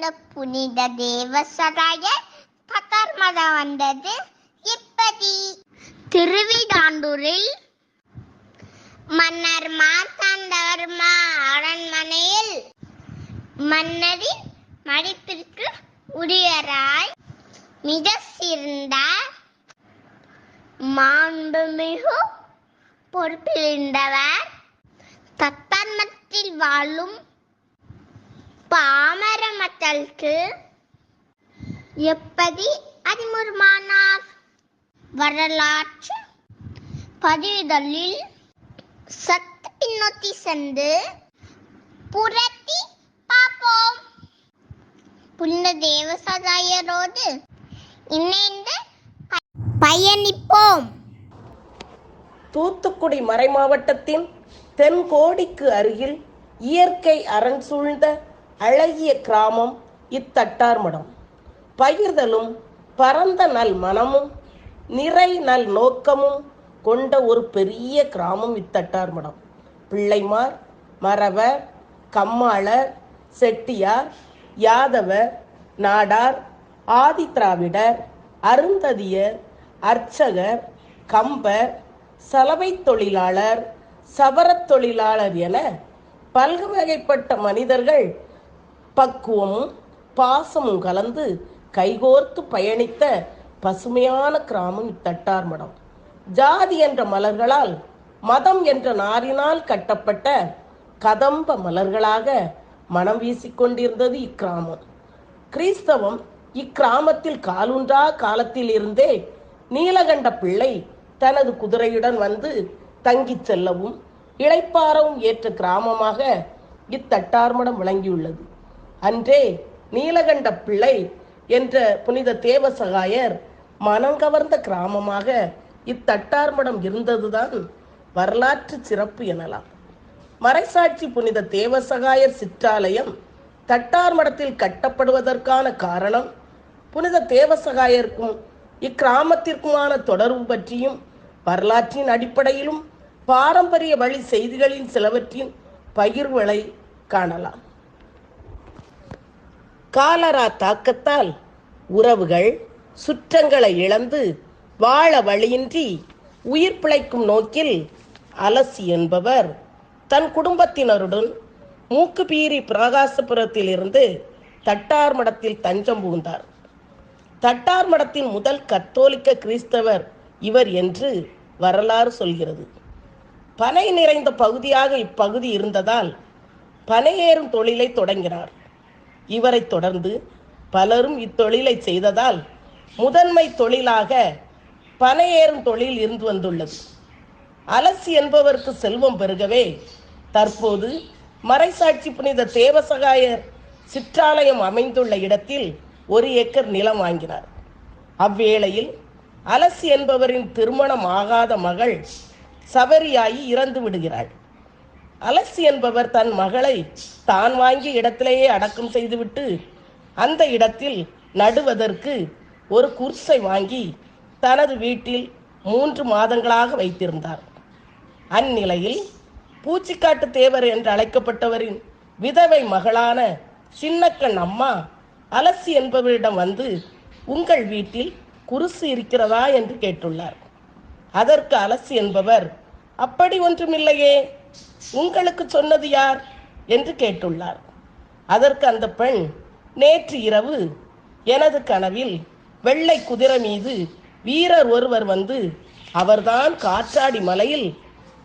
வாழ்ந்த புனித தேவசகாயர் தத்தார்மடம் வந்தது இப்படி. திருவிதாங்கூரில் மன்னர் மார்த்தாண்டவர்மா அரண்மனையில் மன்னரின் மதிப்பிற்கு உரியராய் மிக சிறந்த மாண்புமிகு பொறுப்பிருந்தவர். தத்தார்மடத்தில் வாழும் பாமர மக்களுக்கு எப்படி அறிமுகமானார்? வரலாற்று பதிவுகளில் சற்று பின்னோக்கி சென்று புரட்டி பார்ப்போம். புனித தேவசகாயரோடு இணைந்து பயணிப்போம். தூத்துக்குடி மறைமாவட்டத்தின் தென்கோடிக்கு அருகில் இயற்கை அரண் சூழ்ந்த அழகிய கிராமம் இத்தட்டார்மடம். பகிர்தலும் பரந்த நல் மனமும் நிறை நல் நோக்கமும் கொண்ட ஒரு பெரிய கிராமம் இத்தட்டார்மடம். பிள்ளைமார், மறவர், கம்மாளர், செட்டியார், யாதவர், நாடார், ஆதிதிராவிடர், அருந்ததியர், அர்ச்சகர், கம்பர், சலவை தொழிலாளர், சபரத் தொழிலாளர் என பல்வகைப்பட்ட மனிதர்கள் பக்குவமும் பாசமும் கலந்து கைகோர்த்து பயணித்த பசுமையான கிராமம் இத்தட்டார்மடம். ஜாதி என்ற மலர்களால், மதம் என்ற நாரினால் கட்டப்பட்ட கதம்ப மலர்களாக மனம் வீசிக்கொண்டிருந்தது இக்கிராமம். கிறிஸ்தவம் இக்கிராமத்தில் காலுன்றா காலத்தில் இருந்தே நீலகண்ட பிள்ளை தனது குதிரையுடன் வந்து தங்கிச் செல்லவும் இளைப்பாறவும் ஏற்ற கிராமமாக இத்தட்டார்மடம் விளங்கியுள்ளது. அன்றே நீலகண்ட பிள்ளை என்ற புனித தேவசகாயர் மனங்கவர்ந்த கிராமமாக இத்தட்டார்மடம் இருந்ததுதான் வரலாற்று சிறப்பு எனலாம். மறைசாட்சி புனித தேவசகாயர் சிற்றாலயம் தட்டார்மடத்தில் கட்டப்படுவதற்கான காரணம் புனித தேவசகாயருக்கும் இக்கிராமத்திற்குமான தொடர்பு பற்றியும் வரலாற்றின் அடிப்படையிலும் பாரம்பரிய வழி செய்திகளின் சிலவற்றின் பகிர்வுகளை காணலாம். காலரா தாக்கத்தால் உறவுகள் சுற்றங்களை இழந்து வாழ வழியின்றி உயிர் பிழைக்கும் நோக்கில் அலசி என்பவர் தன் குடும்பத்தினருடன் மூக்குப்பீரி பிரகாசபுரத்தில் இருந்து தட்டார்மடத்தில் தஞ்சம் புகுந்தார். தட்டார்மடத்தின் முதல் கத்தோலிக்க கிறிஸ்தவர் இவர் என்று வரலாறு சொல்கிறது. பனை நிறைந்த பகுதியாக இப்பகுதி இருந்ததால் பனையேறும் தொழிலை தொடங்கினார். இவரை தொடர்ந்து பலரும் இத்தொழிலை செய்ததால் முதன்மை தொழிலாக பனையேறும் தொழில் இருந்து வந்துள்ளது. அலசி என்பவருக்கு செல்வம் பெருகவே தற்போது மறைசாட்சி புனித தேவசகாயர் சிற்றாலயம் அமைந்துள்ள இடத்தில் 1 ஏக்கர் நிலம் வாங்கினார். அவ்வேளையில் அலசி என்பவரின் திருமணம் ஆகாத மகள் சபரியாயி இறந்து விடுகிறாள். அலசி என்பவர் தன் மகளை தான் வாங்கிய இடத்திலேயே அடக்கம் செய்துவிட்டு அந்த இடத்தில் நடுவதற்கு ஒரு குர்சை வாங்கி தனது வீட்டில் 3 மாதங்களாக வைத்திருந்தார். அந்நிலையில் பூச்சிக்காட்டு தேவர் என்று அழைக்கப்பட்டவரின் விதவை மகளான சின்னக்கண் அம்மா அலசி என்பவரிடம் வந்து உங்கள் வீட்டில் குருசு இருக்கிறதா என்று கேட்டுள்ளார். அதற்கு அலசி என்பவர் அப்படி ஒன்றுமில்லையே, உங்களுக்கு சொன்னது யார் என்று கேட்டுள்ளார். அதற்கு அந்த பெண் நேற்று இரவு எனது கனவில் வெள்ளை குதிரை மீது வீரர் ஒருவர் வந்து அவர்தான் காற்றாடி மலையில்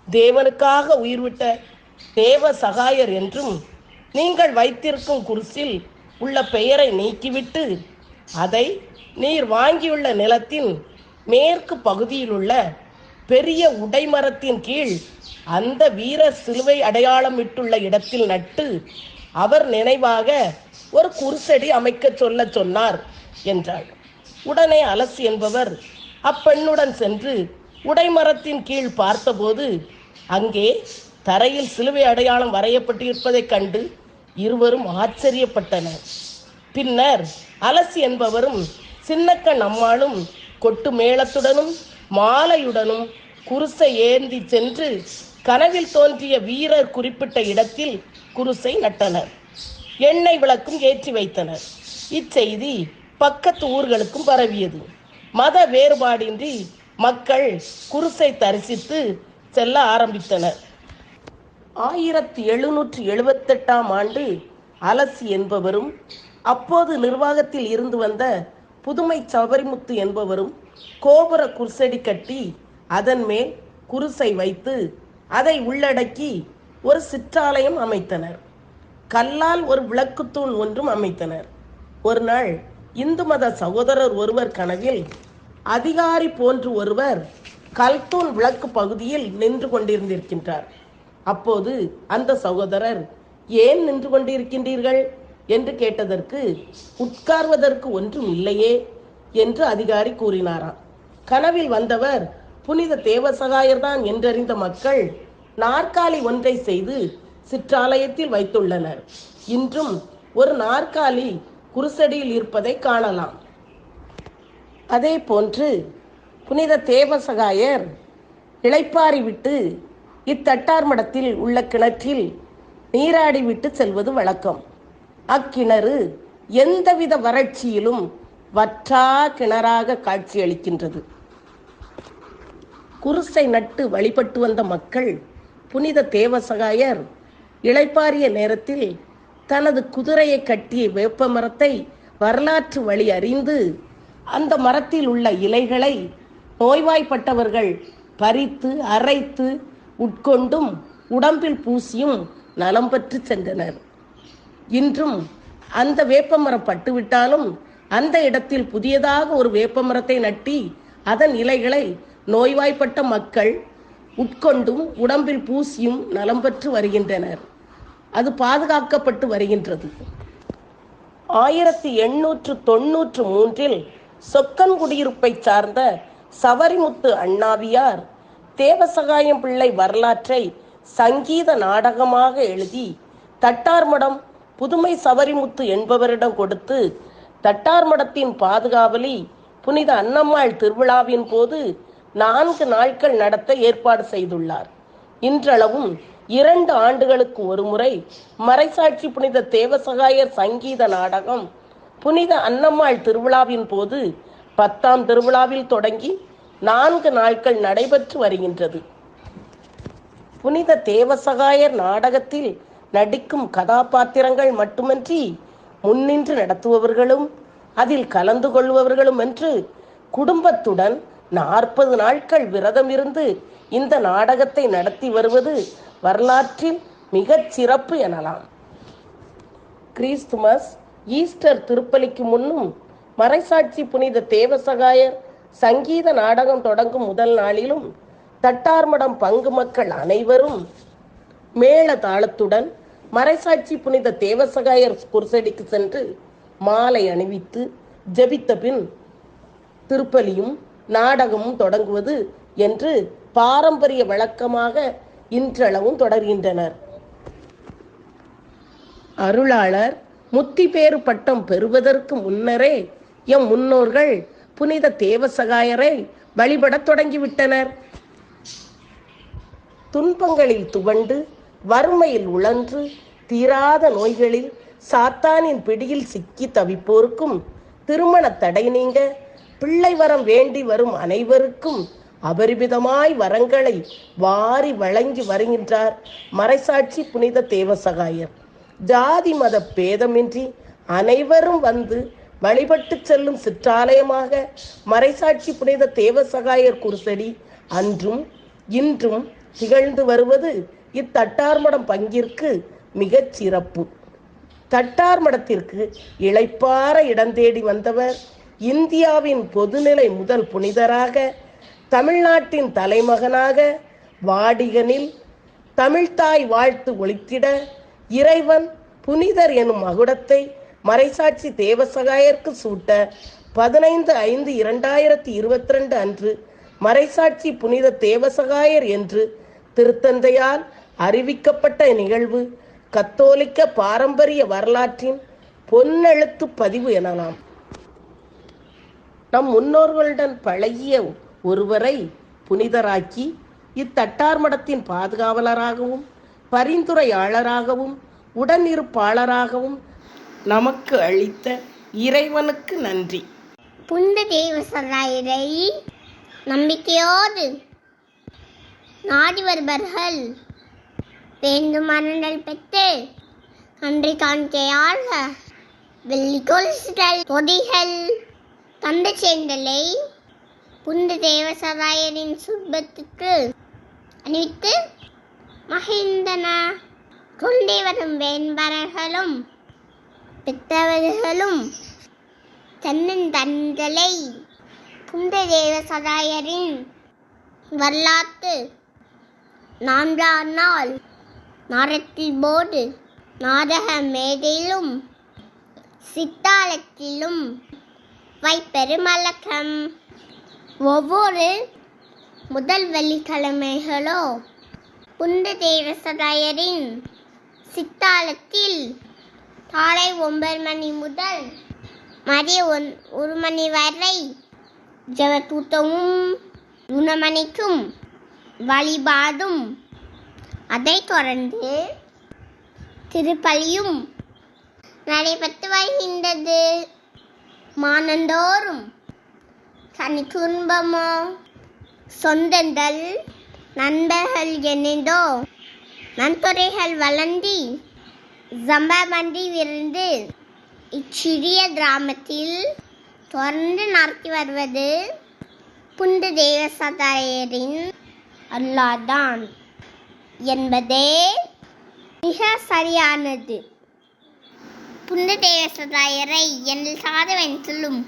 தேவனுக்காக உயிர்விட்ட தேவ சகாயர் என்றும் நீங்கள் வைத்திருக்கும் குருசில் உள்ள பெயரை நீக்கிவிட்டு அதை நீர் வாங்கியுள்ள நிலத்தின் மேற்கு பகுதியில் உள்ள பெரிய உடைமரத்தின் கீழ் அந்த வீரர் சிலுவை அடையாளம் இட்டுள்ள இடத்தில் நட்டு அவர் நினைவாக ஒரு குருசடி அமைக்க சொன்னார் என்றாள். உடனே அலசி என்பவர் அப்பெண்ணுடன் சென்று உடைமரத்தின் கீழ் பார்த்தபோது அங்கே தரையில் சிலுவை அடையாளம் வரையப்பட்டிருப்பதைக் கண்டு இருவரும் ஆச்சரியப்பட்டனர். பின்னர் அலசி என்பவரும் சின்னக்கண் அம்மாளும் கொட்டு மேளத்துடனும் மாலையுடனும் குருசை ஏந்தி சென்று கனவில் தோன்றிய வீரர் குறிப்பிட்ட இடத்தில் குருசை நட்டனர். எண்ணெய் விளக்கும் ஏற்றி வைத்தனர். இச்செய்தி பக்கத்து ஊர்களுக்கும் பரவியது. மத வேறுபாடின்றி மக்கள் குருசை தரிசித்து செல்ல ஆரம்பித்தனர். 1778ஆம் ஆண்டு அலசி என்பவரும் அப்போது நிர்வாகத்தில் இருந்து வந்த புதுமை சபரிமுத்து என்பவரும் கோபுர குருசடி கட்டி அதன் மேல் குருசை வைத்து அதை உள்ளடக்கி ஒரு சிற்றாலயம் அமைத்தனர். கல்லால் ஒரு விளக்குத்தூண் ஒன்றும் அமைத்தனர். ஒரு நாள் இந்து மத சகோதரர் ஒருவர் கனவில் அதிகாரி போன்று ஒருவர் கல்தூண் விளக்கு பகுதியில் நின்று கொண்டிருந்திருக்கின்றார். அப்போது அந்த சகோதரர், ஏன் நின்று கொண்டிருக்கின்றீர்கள் என்று கேட்டதற்கு, உட்கார்வதற்கு ஒன்றும் இல்லையே என்று அதிகாரி கூறினாராம். கனவில் வந்தவர் புனித தேவசகாயர்தான் என்றறிந்த மக்கள் நாற்காலி ஒன்றை செய்து சிற்றாலயத்தில் வைத்துள்ளனர். இன்றும் ஒரு நாற்காலி குருசடியில் இருப்பதை காணலாம். அதே போன்று புனித தேவசகாயர் இளைப்பாரி விட்டு இத்தட்டார் மடத்தில் உள்ள கிணற்றில் நீராடி விட்டு செல்வது வழக்கம். அக்கிணறு எந்தவித வறட்சியிலும் வற்றா கிணறாக காட்சியளிக்கின்றது. குருசை நட்டு வழிபட்டு வந்த மக்கள் புனித தேவசகாயர் இளைப்பாறிய நேரத்தில் தனது குதிரையை கட்டிய வேப்ப மரத்தை வரலாற்று வழி அறிந்து அந்த மரத்தில் உள்ள இலைகளை நோய்வாய்ப்பட்டவர்கள் பறித்து அரைத்து உட்கொண்டும் உடம்பில் பூசியும் நலம் பெற்று சென்றனர். இன்றும் அந்த வேப்பமரம் பட்டுவிட்டாலும் அந்த இடத்தில் புதியதாக ஒரு வேப்பமரத்தை நட்டி அதன் இலைகளை நோய்வாய்ப்பட்ட மக்கள் உட்கொண்டும் உடம்பில் பூசியும் நலம் பெற்று வருகின்றனர். அது பாதுகாக்கப்பட்டு வருகின்றது. 1893 சொக்கன்குடியிருப்பை சார்ந்த சவரிமுத்து அண்ணாவியார் தேவசகாயம் பிள்ளை வரலாற்றை சங்கீத நாடகமாக எழுதி தட்டார்மடம் புதுமை சவரிமுத்து என்பவரிடம் கொடுத்து தட்டார்மடத்தின் பாதுகாவலி புனித அன்னம்மாள் திருவிழாவின் போது 4 நாட்கள் நடத்த ஏற்பாடு செய்துள்ளார். இன்றளவும் 2 ஆண்டுகளுக்கு ஒரு முறை மறைசாட்சி புனித தேவசகாயர் சங்கீத நாடகம் புனித அன்னம்மாள் திருவிழாவின் போது 10ஆம் திருவிழாவில் தொடங்கி 4 நாட்கள் நடைபெற்று வருகின்றது. புனித தேவசகாயர் நாடகத்தில் நடிக்கும் கதாபாத்திரங்கள் மட்டுமின்றி முன்னின்று நடத்துபவர்களும் அதில் கலந்து கொள்பவர்களும் என்று குடும்பத்துடன் 40 நாட்கள் விரதம் இருந்து இந்த நாடகத்தை நடத்தி வருவது வரலாற்றில் மிகச் சிறப்பு எனலாம். கிறிஸ்துமஸ், ஈஸ்டர் திருப்பலிக்கு முன்னும் மறைசாட்சி புனித தேவசகாயர் சங்கீத நாடகம் தொடங்கும் முதல் நாளிலும் தட்டார்மடம் பங்கு மக்கள் அனைவரும் மேள தாளத்துடன் மறைசாட்சி புனித தேவசகாயர் குருசடிக்கு சென்று மாலை அணிவித்து ஜெபித்த பின் திருப்பலியும் நாடகமும் தொடங்குவது என்று பாரம்பரிய வழக்கமாக இன்றளவும் தொடர்கின்றனர். அருளாளர் முத்திபேறு பட்டம் பெறுவதற்கு முன்னரே எம் முன்னோர்கள் புனித தேவசகாயரை வழிபடத் தொடங்கிவிட்டனர். துன்பங்களில் துவண்டு வறுமையில் உழன்று தீராத நோய்களில் சாத்தானின் பிடியில் சிக்கி தவிப்போருக்கும் திருமண தடை நீங்க பிள்ளை வரம் வேண்டி வரும் அனைவருக்கும் அபரிமிதமாய் வரங்களை வாரி வழங்கி வருகின்றார் மறைசாட்சி புனித தேவசகாயர். ஜாதி மத பேதமின்றி அனைவரும் வந்து வழிபட்டு செல்லும் சிற்றாலயமாக மறைசாட்சி புனித தேவசகாயர் குருசடி அன்றும் இன்றும் திகழ்ந்து வருவது இத்தட்டார்மடம் பங்கிற்கு மிகச் சிறப்பு. தட்டார்மடத்திற்கு இளைப்பாற இடம் தேடி வந்தவர் இந்தியாவின் பொதுநிலை முதல் புனிதராக, தமிழ்நாட்டின் தலைமகனாக, வாடிகனில் தமிழ்தாய் வாழ்த்து ஒலித்திட இறைவன் புனிதர் எனும் மகுடத்தை மறைசாட்சி தேவசகாயருக்கு சூட்ட 15/5/2022 அன்று மறைசாட்சி புனித தேவசகாயர் என்று திருத்தந்தையால் அறிவிக்கப்பட்ட நிகழ்வு கத்தோலிக்க பாரம்பரிய வரலாற்றின் பொன்னெழுத்து பதிவு எனலாம். நம் முன்னோர்களுடன் பழகிய ஒருவரை புனிதராக்கி இத்தட்டார்மடத்தின் பாதுகாவலராகவும் பரிந்துரையாளராகவும் உடனிருப்பாளராகவும் நமக்கு அளித்த இறைவனுக்கு நன்றி. புனித தேவசகாயரை நம்பிக்கையோடு நாடி வருபவர்கள் வேண்டும் மரணல் பெற்று நன்றி காணிக்கையாக வெள்ளி கொலுசுகள் கொடிகள் தந்த சேந்தலை புனித தேவசகாயரின் சுபத்துக்கு அணிவித்து மகிழ்ந்தன. கொண்டே வரும் வேண்பர்களும் பெற்றவர்களும் தன்னந்தங்களை புனித தேவசகாயரின் வரலாற்று 4ஆம் நாள் நாடகத்தில் போது நாடக மேடையிலும் சித்தாளத்திலும் வைப்பெருமழக்கம். ஒவ்வொரு முதல் வெள்ளிக்கிழமைகளோ புனித தேவசகாயரின் சித்தாளத்தில் காலை 9 மணி முதல் மதியம் 1 மணி வரை ஜெபக்கூட்டமும் குணமணிக்கும் வழிபாடும், அதைத் தொடர்ந்து திருப்பலியும் நடைபெற்று வருகின்றது. மாதந்தோறும் தனி குடும்பமோ சொந்தங்கள் நண்பர்கள் இணைந்தோ நன்கொடைகள் வழங்கி ஜம்பமண்டி விருந்து இச்சிறிய கிராமத்தில் தொடர்ந்து நடத்தி வருவது புனித தேவசகாயரின் அருளால்தான் என்பதே மிக சரியானது. புனித தேவசகாயரை என் சாதவன் சொல்லும்